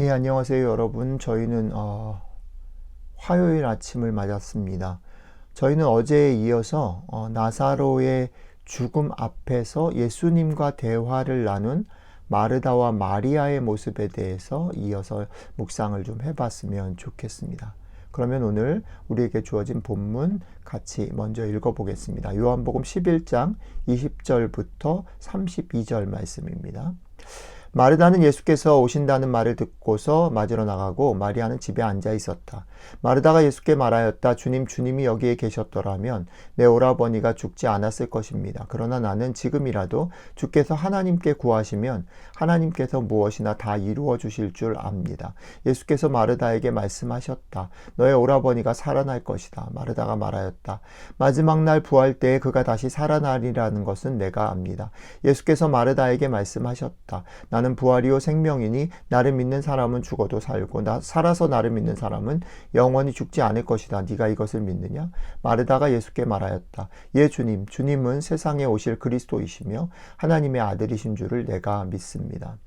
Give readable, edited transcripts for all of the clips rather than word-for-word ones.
예, 안녕하세요, 여러분. 저희는 화요일 아침을 맞았습니다. 저희는 어제에 이어서 나사로의 죽음 앞에서 예수님과 대화를 나눈 마르다와 마리아의 모습에 대해서 이어서 묵상을 좀 해봤으면 좋겠습니다. 그러면 오늘 우리에게 주어진 본문 같이 먼저 읽어보겠습니다. 요한복음 11장 20절부터 32절 말씀입니다. 마르다는 예수께서 오신다는 말을 듣고서 맞으러 나가고 마리아는 집에 앉아 있었다. 마르다가 예수께 말하였다. 주님, 주님이 여기에 계셨더라면 내 오라버니가 죽지 않았을 것입니다. 그러나 나는 지금이라도 주께서 하나님께 구하시면 하나님께서 무엇이나 다 이루어 주실 줄 압니다. 예수께서 마르다에게 말씀하셨다. 너의 오라버니가 살아날 것이다. 마르다가 말하였다. 마지막 날 부활 때에 그가 다시 살아나리라는 것은 내가 압니다. 예수께서 마르다에게 말씀하셨다. 나는 부활이요 생명이니 나를 믿는 사람은 죽어도 살고 살아서 나를 믿는 사람은 영원히 죽지 않을 것이다. 네가 이것을 믿느냐? 마르다가 예수께 말하였다. 예, 주님, 주님은 세상에 오실 그리스도이시며 하나님의 아들이신 줄을 내가 믿습니다.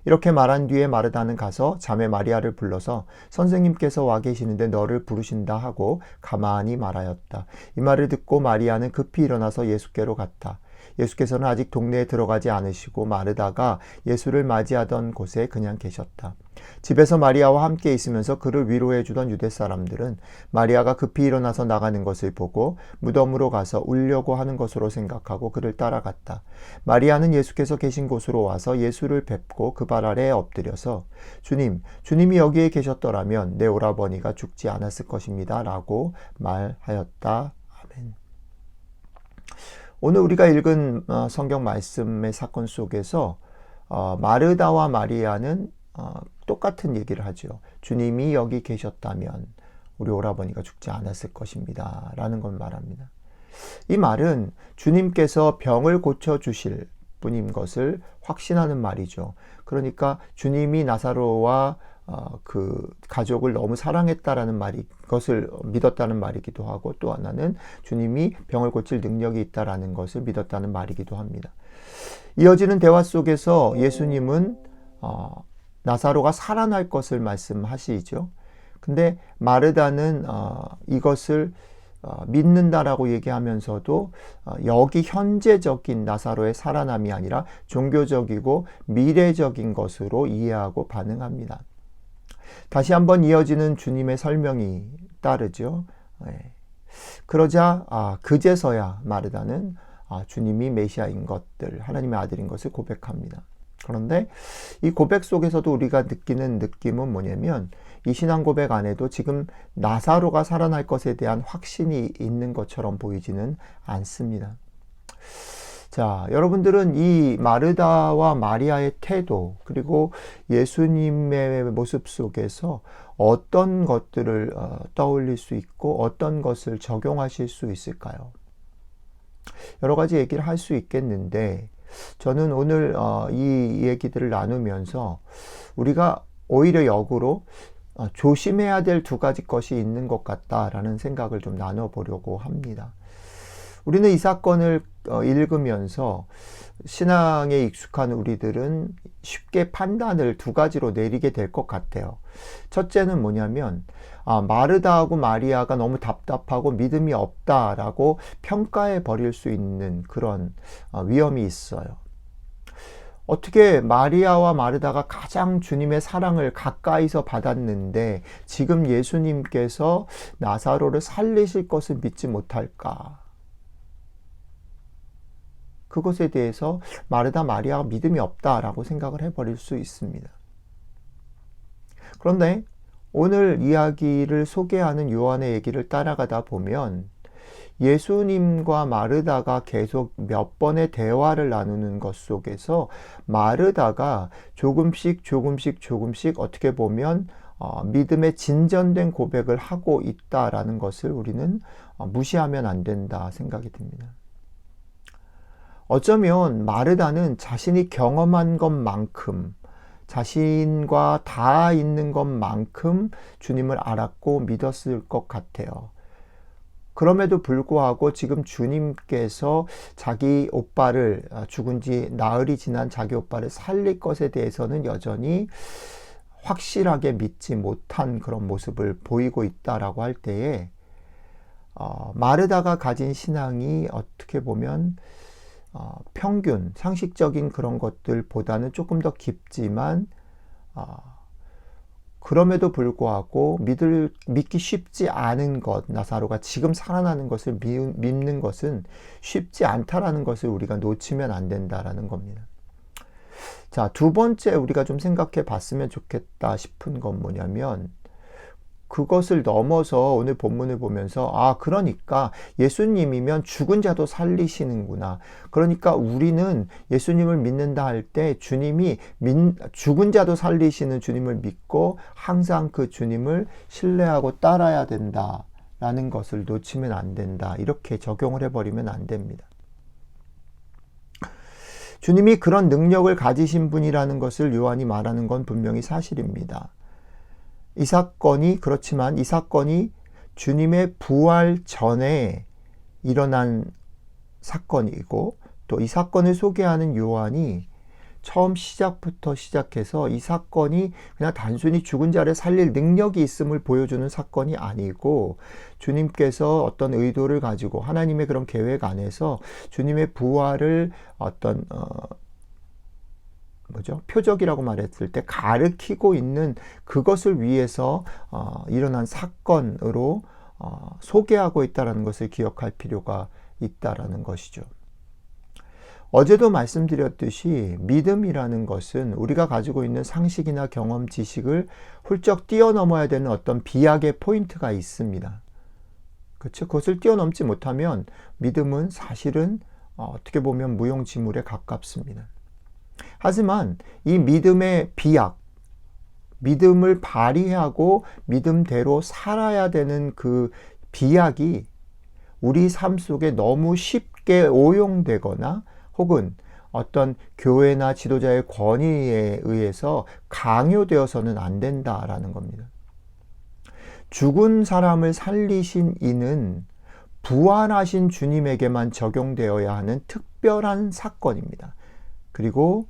이렇게 말한 뒤에 마르다는 가서 자매 마리아를 불러서 선생님께서 와 계시는데 너를 부르신다 하고 가만히 말하였다. 이 말을 듣고 마리아는 급히 일어나서 예수께로 갔다. 예수께서는 아직 동네에 들어가지 않으시고 마르다가 예수를 맞이하던 곳에 그냥 계셨다. 집에서 마리아와 함께 있으면서 그를 위로해 주던 유대 사람들은 마리아가 급히 일어나서 나가는 것을 보고 무덤으로 가서 울려고 하는 것으로 생각하고 그를 따라갔다. 마리아는 예수께서 계신 곳으로 와서 예수를 뵙고 그 발 아래에 엎드려서 주님, 주님이 여기에 계셨더라면 내 오라버니가 죽지 않았을 것입니다. 라고 말하였다. 아멘. 오늘 우리가 읽은 성경 말씀의 사건 속에서 마르다와 마리아는 똑같은 얘기를 하죠. 주님이 여기 계셨다면 우리 오라버니가 죽지 않았을 것입니다. 라는 걸 말합니다. 이 말은 주님께서 병을 고쳐주실 분인 것을 확신하는 말이죠. 그러니까 주님이 나사로와 그 가족을 너무 사랑했다라는 말이 것을 믿었다는 말이기도 하고 또 하나는 주님이 병을 고칠 능력이 있다라는 것을 믿었다는 말이기도 합니다. 이어지는 대화 속에서 예수님은 나사로가 살아날 것을 말씀하시죠. 근데 마르다는 이것을 믿는다라고 얘기하면서도 여기 현재적인 나사로의 살아남이 아니라 종교적이고 미래적인 것으로 이해하고 반응합니다. 다시 한번 이어지는 주님의 설명이 따르죠. 그러자 그제서야 마르다는 주님이 메시아인 것들, 하나님의 아들인 것을 고백합니다. 그런데 이 고백 속에서도 우리가 느끼는 느낌은 뭐냐면 이 신앙 고백 안에도 지금 나사로가 살아날 것에 대한 확신이 있는 것처럼 보이지는 않습니다. 자, 여러분들은 이 마르다와 마리아의 태도 그리고 예수님의 모습 속에서 어떤 것들을 떠올릴 수 있고 어떤 것을 적용하실 수 있을까요? 여러 가지 얘기를 할 수 있겠는데 저는 오늘 이 얘기들을 나누면서 우리가 오히려 역으로 조심해야 될 두 가지 것이 있는 것 같다라는 생각을 좀 나눠보려고 합니다. 우리는 이 사건을 읽으면서 신앙에 익숙한 우리들은 쉽게 판단을 두 가지로 내리게 될 것 같아요. 첫째는 뭐냐면 마르다하고 마리아가 너무 답답하고 믿음이 없다라고 평가해 버릴 수 있는 그런 위험이 있어요. 어떻게 마리아와 마르다가 가장 주님의 사랑을 가까이서 받았는데 지금 예수님께서 나사로를 살리실 것을 믿지 못할까? 그것에 대해서 마르다 마리아가 믿음이 없다라고 생각을 해버릴 수 있습니다. 그런데 오늘 이야기를 소개하는 요한의 얘기를 따라가다 보면 예수님과 마르다가 계속 몇 번의 대화를 나누는 것 속에서 마르다가 조금씩 어떻게 보면 믿음의 진전된 고백을 하고 있다라는 것을 우리는 무시하면 안 된다 생각이 듭니다. 어쩌면 마르다는 자신이 경험한 것만큼 자신과 다 있는 것만큼 주님을 알았고 믿었을 것 같아요. 그럼에도 불구하고 지금 주님께서 자기 오빠를 죽은 지 나흘이 지난 자기 오빠를 살릴 것에 대해서는 여전히 확실하게 믿지 못한 그런 모습을 보이고 있다라고 할 때에 마르다가 가진 신앙이 어떻게 보면 평균, 상식적인 그런 것들보다는 조금 더 깊지만 그럼에도 불구하고 믿기 쉽지 않은 것, 나사로가 지금 살아나는 것을 믿는 것은 쉽지 않다라는 것을 우리가 놓치면 안 된다라는 겁니다. 자, 두 번째 우리가 좀 생각해 봤으면 좋겠다 싶은 건 뭐냐면, 그것을 넘어서 오늘 본문을 보면서 그러니까 예수님이면 죽은 자도 살리시는구나. 그러니까 우리는 예수님을 믿는다 할 때 주님이 죽은 자도 살리시는 주님을 믿고 항상 그 주님을 신뢰하고 따라야 된다라는 것을 놓치면 안 된다. 이렇게 적용을 해버리면 안 됩니다. 주님이 그런 능력을 가지신 분이라는 것을 요한이 말하는 건 분명히 사실입니다. 그렇지만 이 사건이 주님의 부활 전에 일어난 사건이고, 또 이 사건을 소개하는 요한이 처음 시작부터 시작해서 이 사건이 그냥 단순히 죽은 자를 살릴 능력이 있음을 보여주는 사건이 아니고, 주님께서 어떤 의도를 가지고 하나님의 그런 계획 안에서 주님의 부활을 어떤 표적이라고 말했을 때 가르치고 있는 그것을 위해서 일어난 사건으로 소개하고 있다는 것을 기억할 필요가 있다라는 것이죠. 어제도 말씀드렸듯이 믿음이라는 것은 우리가 가지고 있는 상식이나 경험, 지식을 훌쩍 뛰어넘어야 되는 어떤 비약의 포인트가 있습니다. 그렇죠? 그것을 뛰어넘지 못하면 믿음은 사실은 어떻게 보면 무용지물에 가깝습니다. 하지만 이 믿음의 비약, 믿음을 발휘하고 믿음대로 살아야 되는 그 비약이 우리 삶 속에 너무 쉽게 오용되거나 혹은 어떤 교회나 지도자의 권위에 의해서 강요되어서는 안 된다라는 겁니다. 죽은 사람을 살리신 이는 부활하신 주님에게만 적용되어야 하는 특별한 사건입니다. 그리고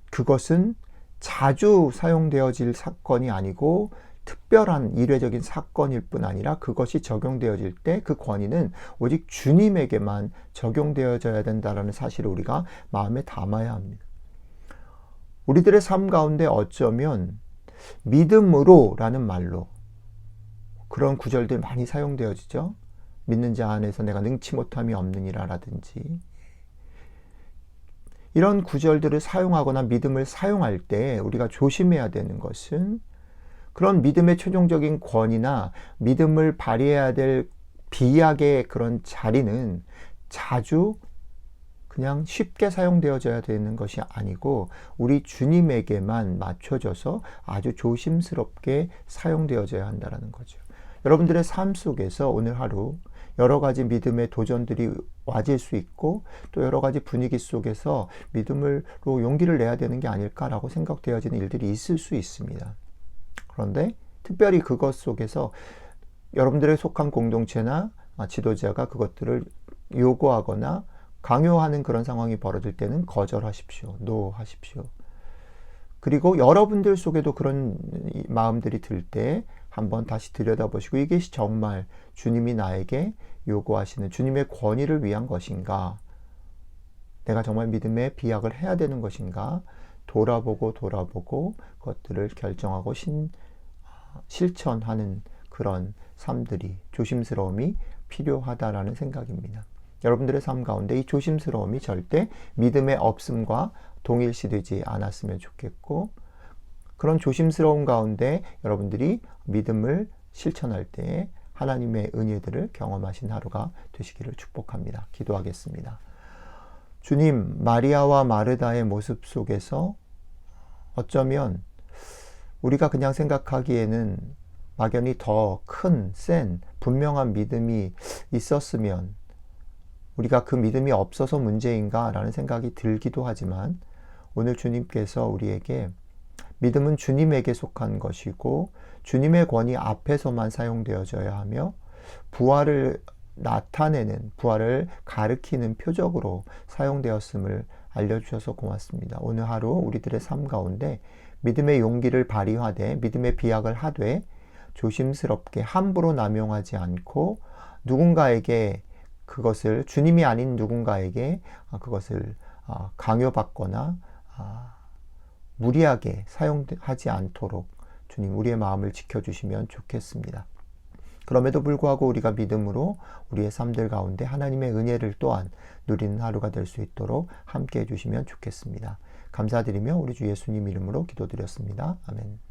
그것은 자주 사용되어질 사건이 아니고 특별한 이례적인 사건일 뿐 아니라 그것이 적용되어질 때 그 권위는 오직 주님에게만 적용되어져야 된다는 사실을 우리가 마음에 담아야 합니다. 우리들의 삶 가운데 어쩌면 믿음으로라는 말로 그런 구절들 많이 사용되어지죠. 믿는 자 안에서 내가 능치 못함이 없느니라라든지, 이런 구절들을 사용하거나 믿음을 사용할 때 우리가 조심해야 되는 것은 그런 믿음의 최종적인 권위나 믿음을 발휘해야 될 비약의 그런 자리는 자주 그냥 쉽게 사용되어져야 되는 것이 아니고 우리 주님에게만 맞춰져서 아주 조심스럽게 사용되어져야 한다는 거죠. 여러분들의 삶 속에서 오늘 하루 여러 가지 믿음의 도전들이 와질 수 있고, 또 여러 가지 분위기 속에서 믿음으로 용기를 내야 되는 게 아닐까라고 생각되어지는 일들이 있을 수 있습니다. 그런데 특별히 그것 속에서 여러분들의 속한 공동체나 지도자가 그것들을 요구하거나 강요하는 그런 상황이 벌어질 때는 거절하십시오. 노하십시오. 그리고 여러분들 속에도 그런 마음들이 들 때 한번 다시 들여다보시고, 이게 정말 주님이 나에게 요구하시는 주님의 권위를 위한 것인가? 내가 정말 믿음의 비약을 해야 되는 것인가? 돌아보고 그것들을 결정하고 실천하는 그런 삶들이, 조심스러움이 필요하다라는 생각입니다. 여러분들의 삶 가운데 이 조심스러움이 절대 믿음의 없음과 동일시되지 않았으면 좋겠고, 그런 조심스러움 가운데 여러분들이 믿음을 실천할 때 하나님의 은혜들을 경험하신 하루가 되시기를 축복합니다. 기도하겠습니다. 주님, 마리아와 마르다의 모습 속에서 어쩌면 우리가 그냥 생각하기에는 막연히 더 큰, 센, 분명한 믿음이 있었으면 우리가 그 믿음이 없어서 문제인가 라는 생각이 들기도 하지만, 오늘 주님께서 우리에게 믿음은 주님에게 속한 것이고 주님의 권위 앞에서만 사용되어져야 하며 부활을 나타내는, 부활을 가리키는 표적으로 사용되었음을 알려주셔서 고맙습니다. 오늘 하루 우리들의 삶 가운데 믿음의 용기를 발휘하되 믿음의 비약을 하되 조심스럽게 함부로 남용하지 않고 누군가에게 그것을 주님이 아닌 누군가에게 그것을 강요받거나 무리하게 사용하지 않도록 주님 우리의 마음을 지켜주시면 좋겠습니다. 그럼에도 불구하고 우리가 믿음으로 우리의 삶들 가운데 하나님의 은혜를 또한 누리는 하루가 될 수 있도록 함께 해주시면 좋겠습니다. 감사드리며 우리 주 예수님 이름으로 기도드렸습니다. 아멘.